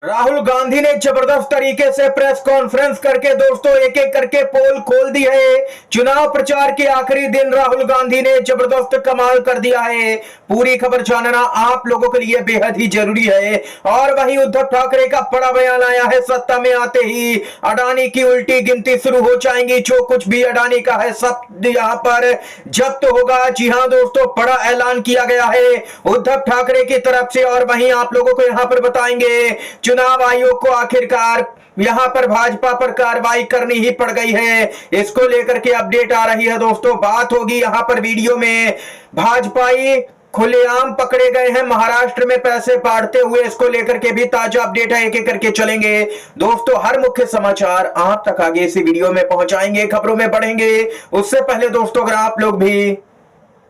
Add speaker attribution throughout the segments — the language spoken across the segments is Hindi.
Speaker 1: राहुल गांधी ने जबरदस्त तरीके से प्रेस कॉन्फ्रेंस करके दोस्तों एक एक करके पोल खोल दी है। चुनाव प्रचार के आखिरी दिन राहुल गांधी ने जबरदस्त कमाल कर दिया है। पूरी खबर जानना आप लोगों के लिए बेहद ही जरूरी है। और वहीं उद्धव ठाकरे का बड़ा बयान आया है। सत्ता में आते ही अडानी की उल्टी गिनती शुरू हो जाएंगी। जो कुछ भी अडानी का है सब यहां पर जब्त होगा। जी हां दोस्तों, बड़ा ऐलान किया गया है उद्धव ठाकरे की तरफ से। और वहीं आप लोगों को यहां पर बताएंगे चुनाव आयोग को आखिरकार यहां पर भाजपा पर कार्रवाई करनी ही पड़ गई है। इसको लेकर के अपडेट आ रही है दोस्तों। बात होगी यहां पर वीडियो में भाजपाई खुलेआम पकड़े गए हैं महाराष्ट्र में पैसे बांटते हुए। इसको लेकर के भी ताजा अपडेट है, एक एक करके चलेंगे दोस्तों। हर मुख्य समाचार आप तक आगे इसी वीडियो में पहुंचाएंगे, खबरों में बढ़ेंगे। उससे पहले दोस्तों, अगर आप लोग भी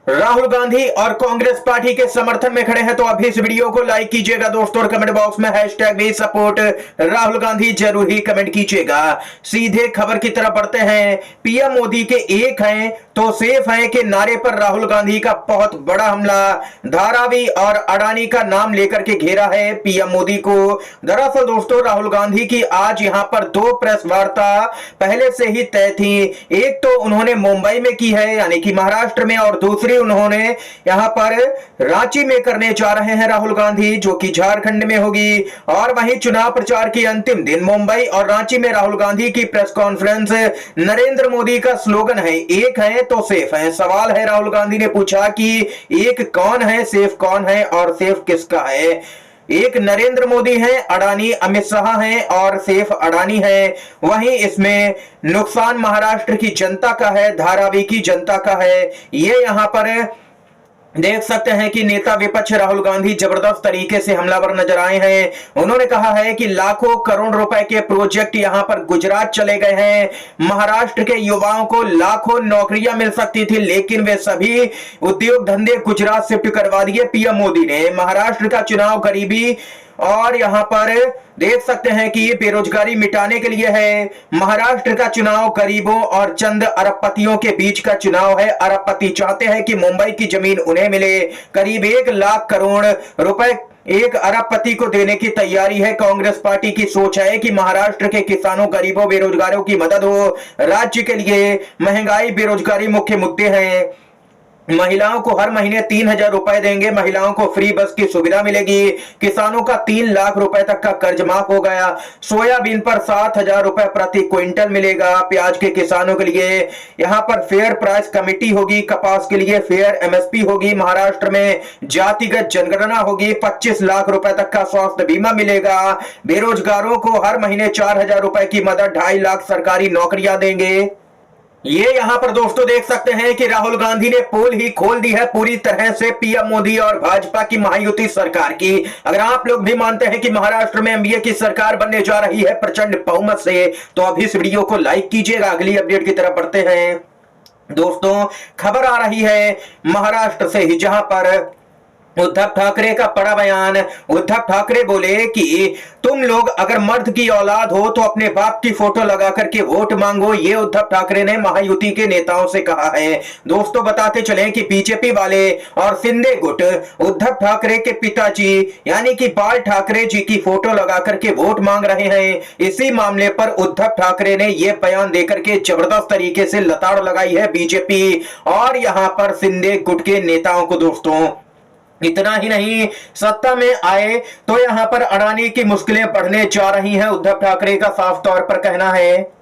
Speaker 1: राहुल गांधी और कांग्रेस पार्टी के समर्थन में खड़े हैं तो अभी इस वीडियो को लाइक कीजिएगा दोस्तों, और कमेंट बॉक्स में hashtag we support Rahul Gandhi जरूर ही कमेंट कीजिएगा। सीधे खबर की तरफ बढ़ते हैं। पीएम मोदी के एक हैं तो सेफ हैं के नारे पर राहुल गांधी का बहुत बड़ा हमला। धारावी और अडानी का नाम लेकर के घेरा है पीएम मोदी को। दरअसल दोस्तों, राहुल गांधी की आज यहां पर दो प्रेस वार्ता पहले से ही तय थी। एक तो उन्होंने मुंबई में की है यानी कि महाराष्ट्र में, और दूसरी उन्होंने यहां पर रांची में करने जा रहे हैं राहुल गांधी, जो कि झारखंड में होगी। और वहीं चुनाव प्रचार के अंतिम दिन मुंबई और रांची में राहुल गांधी की प्रेस कॉन्फ्रेंस। नरेंद्र मोदी का स्लोगन है एक है तो सेफ है। सवाल है, राहुल गांधी ने पूछा कि एक कौन है, सेफ कौन है और सेफ किसका है। एक नरेंद्र मोदी है, अडानी अमित शाह हैं और सेफ अडानी है। वहीं इसमें नुकसान महाराष्ट्र की जनता का है, धारावी की जनता का है। ये यहां पर देख सकते हैं कि नेता विपक्ष राहुल गांधी जबरदस्त तरीके से हमलावर नजर आए हैं। उन्होंने कहा है कि लाखों करोड़ रुपए के प्रोजेक्ट यहां पर गुजरात चले गए हैं। महाराष्ट्र के युवाओं को लाखों नौकरियां मिल सकती थी, लेकिन वे सभी उद्योग धंधे गुजरात शिफ्ट करवा दिए पीएम मोदी ने। महाराष्ट्र का चुनाव गरीबी और यहां पर देख सकते हैं कि बेरोजगारी मिटाने के लिए है। महाराष्ट्र का चुनाव गरीबों और चंद अरबपतियों के बीच का चुनाव है। अरबपति चाहते हैं कि मुंबई की जमीन उन्हें मिले। करीब 1 लाख करोड़ रुपए एक अरबपति को देने की तैयारी है। कांग्रेस पार्टी की सोच है कि महाराष्ट्र के किसानों, गरीबों, बेरोजगारों की मदद हो। राज्य के लिए महंगाई, बेरोजगारी मुख्य मुद्दे हैं। महिलाओं को हर महीने 3,000 रुपए देंगे। महिलाओं को फ्री बस की सुविधा मिलेगी। किसानों का 3 लाख रुपए तक का कर्ज माफ हो गया। सोयाबीन पर 7,000 रुपए प्रति क्विंटल मिलेगा। प्याज के किसानों के लिए यहां पर फेयर प्राइस कमेटी होगी। कपास के लिए फेयर एमएसपी होगी। महाराष्ट्र में जातिगत जनगणना होगी। 25 लाख रुपए तक का स्वास्थ्य बीमा मिलेगा। बेरोजगारों को हर महीने 4,000 रुपए की मदद। 2.5 लाख सरकारी नौकरियां देंगे। ये यहां पर दोस्तों देख सकते हैं कि राहुल गांधी ने पोल ही खोल दी है पूरी तरह से पीएम मोदी और भाजपा की महायुति सरकार की। अगर आप लोग भी मानते हैं कि महाराष्ट्र में एनडीए की सरकार बनने जा रही है प्रचंड बहुमत से, तो अभी इस वीडियो को लाइक कीजिएगा। अगली अपडेट की तरफ बढ़ते हैं दोस्तों। खबर आ रही है महाराष्ट्र से ही, जहां पर उद्धव ठाकरे का बड़ा बयान। उद्धव ठाकरे बोले कि तुम लोग अगर मर्द की औलाद हो तो अपने बाप की फोटो लगा करके वोट मांगो। ये उद्धव ठाकरे ने महायुति के नेताओं से कहा है। दोस्तों बताते चलें कि बीजेपी वाले और शिंदे गुट उद्धव ठाकरे के पिताजी यानी कि बाल ठाकरे जी की फोटो लगा करके वोट मांग रहे हैं। इसी मामले पर उद्धव ठाकरे ने यह बयान देकर के जबरदस्त तरीके से लताड़ लगाई है बीजेपी और यहां पर शिंदे गुट के नेताओं को। दोस्तों इतना ही नहीं, सत्ता में आए तो यहां पर अडानी की मुश्किलें बढ़ने जा रही हैं। उद्धव ठाकरे का साफ तौर पर कहना है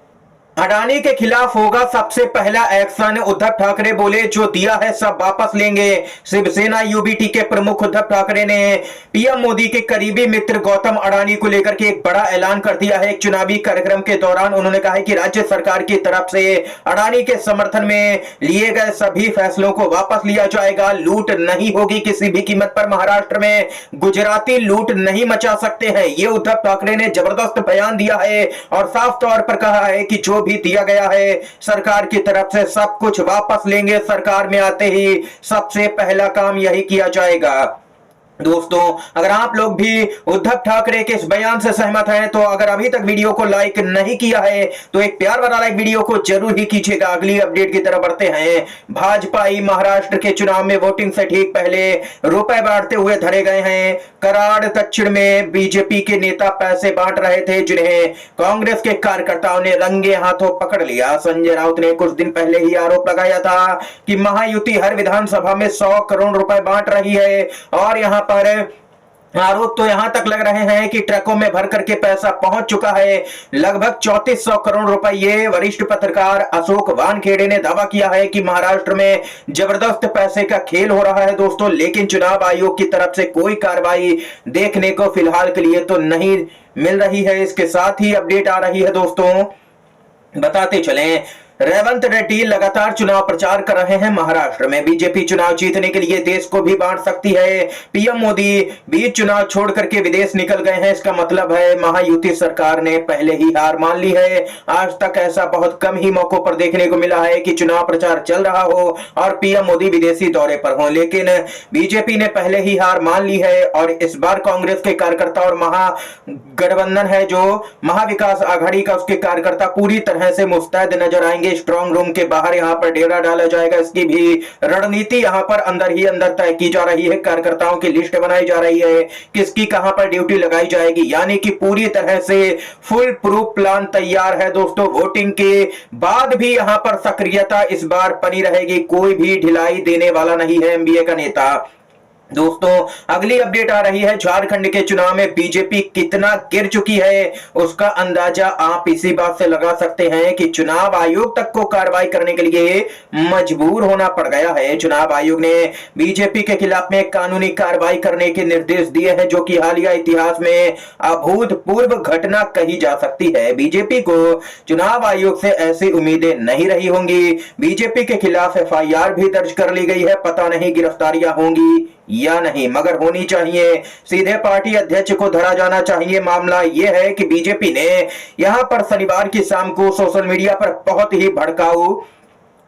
Speaker 1: अडानी के खिलाफ होगा सबसे पहला एक्शन। उद्धव ठाकरे बोले जो दिया है सब वापस लेंगे। शिवसेना यूबीटी के प्रमुख उद्धव ठाकरे ने पीएम मोदी के करीबी मित्र गौतम अडानी को लेकर के एक बड़ा ऐलान कर दिया है। एक चुनावी कार्यक्रम के दौरान उन्होंने कहा है कि राज्य सरकार की तरफ से अडानी के समर्थन में लिए गए सभी फैसलों को वापस लिया जाएगा। लूट नहीं होगी किसी भी कीमत पर। महाराष्ट्र में गुजराती लूट नहीं मचा सकते हैं। ये उद्धव ठाकरे ने जबरदस्त बयान दिया है और साफ तौर पर कहा है कि जो भी दिया गया है सरकार की तरफ से सब कुछ वापस लेंगे। सरकार में आते ही सबसे पहला काम यही किया जाएगा। दोस्तों, अगर आप लोग भी उद्धव ठाकरे के इस बयान से सहमत हैं तो अगर अभी तक वीडियो को लाइक नहीं किया है तो एक प्यार वाला लाइक वीडियो को जरूर ही कीजिएगा। अगली अपडेट की तरफ बढ़ते हैं। भाजपाई महाराष्ट्र के चुनाव में वोटिंग से ठीक पहले रुपए बांटते हुए धरे गए हैं। कराड़ दक्षिण में बीजेपी के नेता पैसे बांट रहे थे, जिन्हें कांग्रेस के कार्यकर्ताओं ने रंगे हाथों पकड़ लिया। संजय राउत ने कुछ दिन पहले ही आरोप लगाया था कि महायुति हर विधानसभा में 100 करोड़ रुपए बांट रही है और यहां पर आरोप तो यहां तक लग रहे हैं कि ट्रकों में भर करके पैसा पहुंच चुका है, लगभग 3400 करोड़ रुपए। ये वरिष्ठ पत्रकार अशोक वानखेड़े ने दावा किया है कि महाराष्ट्र में जबरदस्त पैसे का खेल हो रहा है दोस्तों, लेकिन चुनाव आयोग की तरफ से कोई कार्रवाई देखने को फिलहाल के लिए तो नहीं मिल रही है। इसके साथ ही अपडेट आ रही है दोस्तों, बताते चलें। रेवंत रेड्डी लगातार चुनाव प्रचार कर रहे हैं। महाराष्ट्र में बीजेपी चुनाव जीतने के लिए देश को भी बांट सकती है। पीएम मोदी बीच चुनाव छोड़ करके विदेश निकल गए हैं। इसका मतलब है महायुति सरकार ने पहले ही हार मान ली है। आज तक ऐसा बहुत कम ही मौकों पर देखने को मिला है कि चुनाव प्रचार चल रहा हो और पीएम मोदी विदेशी दौरे पर हो, लेकिन बीजेपी ने पहले ही हार मान ली है और इस बार कांग्रेस के कार्यकर्ता और महागठबंधन है जो महाविकास आघाड़ी का, उसके कार्यकर्ता पूरी तरह से मुस्तैद नजर आएंगे। स्ट्रांग रूम के बाहर यहां पर डेरा डाला जाएगा, इसकी भी रणनीति यहां पर अंदर ही अंदर तय की जा रही है। कार्यकर्ताओं की लिस्ट बनाई जा रही है, किसकी कहां पर ड्यूटी लगाई जाएगी, यानी कि पूरी तरह से फुल प्रूफ प्लान तैयार है दोस्तों। वोटिंग के बाद भी यहां पर सक्रियता इस बार बनी रहेगी, कोई भी ढिलाई देने वाला नहीं है एमबीए का नेता। दोस्तों, अगली अपडेट आ रही है। झारखंड के चुनाव में बीजेपी कितना गिर चुकी है उसका अंदाजा आप इसी बात से लगा सकते हैं कि चुनाव आयोग तक को कार्रवाई करने के लिए मजबूर होना पड़ गया है। चुनाव आयोग ने बीजेपी के खिलाफ में कानूनी कार्रवाई करने के निर्देश दिए हैं, जो कि हालिया इतिहास में अभूतपूर्व घटना कही जा सकती है। बीजेपी को चुनाव आयोग से ऐसी उम्मीदें नहीं रही होंगी। बीजेपी के खिलाफ एफआईआर भी दर्ज कर ली गई है, पता नहीं गिरफ्तारियां होंगी या नहीं, मगर होनी चाहिए। सीधे पार्टी अध्यक्ष को धरा जाना चाहिए। मामला यह है कि बीजेपी ने यहां पर शनिवार की शाम को सोशल मीडिया पर बहुत ही भड़काऊ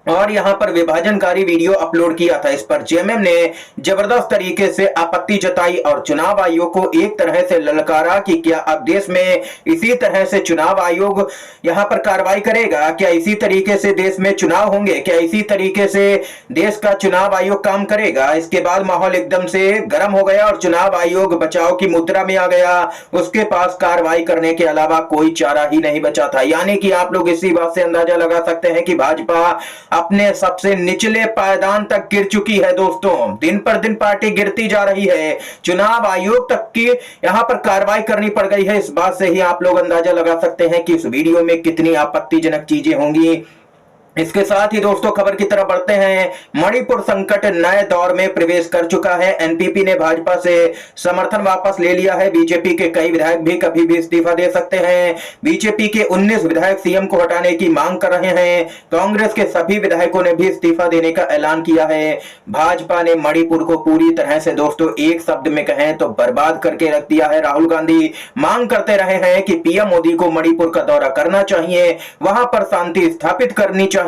Speaker 1: और यहां पर विभाजनकारी वीडियो अपलोड किया था। इस पर जेएमएम ने जबरदस्त तरीके से आपत्ति जताई और चुनाव आयोग को एक तरह से ललकारा कि क्या अब देश में इसी तरह से चुनाव आयोग यहां पर कार्रवाई करेगा, क्या इसी तरीके से देश में चुनाव होंगे, क्या इसी तरीके से देश का चुनाव आयोग काम करेगा। इसके बाद माहौल एकदम से गर्म हो गया और चुनाव आयोग बचाव की मुद्रा में आ गया। उसके पास कार्रवाई करने के अलावा कोई चारा ही नहीं बचा था। यानी कि आप लोग इसी बात से अंदाजा लगा सकते हैं कि भाजपा अपने सबसे निचले पायदान तक गिर चुकी है दोस्तों। दिन पर दिन पार्टी गिरती जा रही है। चुनाव आयोग तक की यहां पर कार्रवाई करनी पड़ गई है। इस बात से ही आप लोग अंदाजा लगा सकते हैं कि इस वीडियो में कितनी आपत्तिजनक चीजें होंगी। इसके साथ ही दोस्तों खबर की तरफ बढ़ते हैं। मणिपुर संकट नए दौर में प्रवेश कर चुका है। एनपीपी ने भाजपा से समर्थन वापस ले लिया है। बीजेपी के कई विधायक भी कभी भी इस्तीफा दे सकते हैं। बीजेपी के 19 विधायक सीएम को हटाने की मांग कर रहे हैं। कांग्रेस के सभी विधायकों ने भी इस्तीफा देने का ऐलान किया है। भाजपा ने मणिपुर को पूरी तरह से दोस्तों एक शब्द में कहें तो बर्बाद करके रख दिया है। राहुल गांधी मांग करते रहे हैं कि पीएम मोदी को मणिपुर का दौरा करना चाहिए, वहां पर शांति स्थापित करनी चाहिए,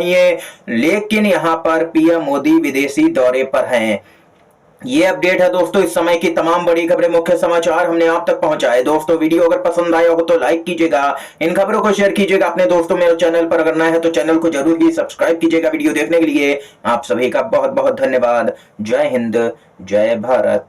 Speaker 1: लेकिन यहां पर पीएम मोदी विदेशी दौरे पर हैं। ये अपडेट है दोस्तों इस समय की तमाम बड़ी खबरें, मुख्य समाचार हमने आप तक पहुंचाए। दोस्तों वीडियो अगर पसंद आया हो तो लाइक कीजिएगा, इन खबरों को शेयर कीजिएगा अपने दोस्तों में। चैनल पर अगर नए हैं तो चैनल को जरूर ही सब्सक्राइब कीजिएगा। वीडियो देखने के लिए आप सभी का बहुत बहुत धन्यवाद। जय हिंद, जय भारत।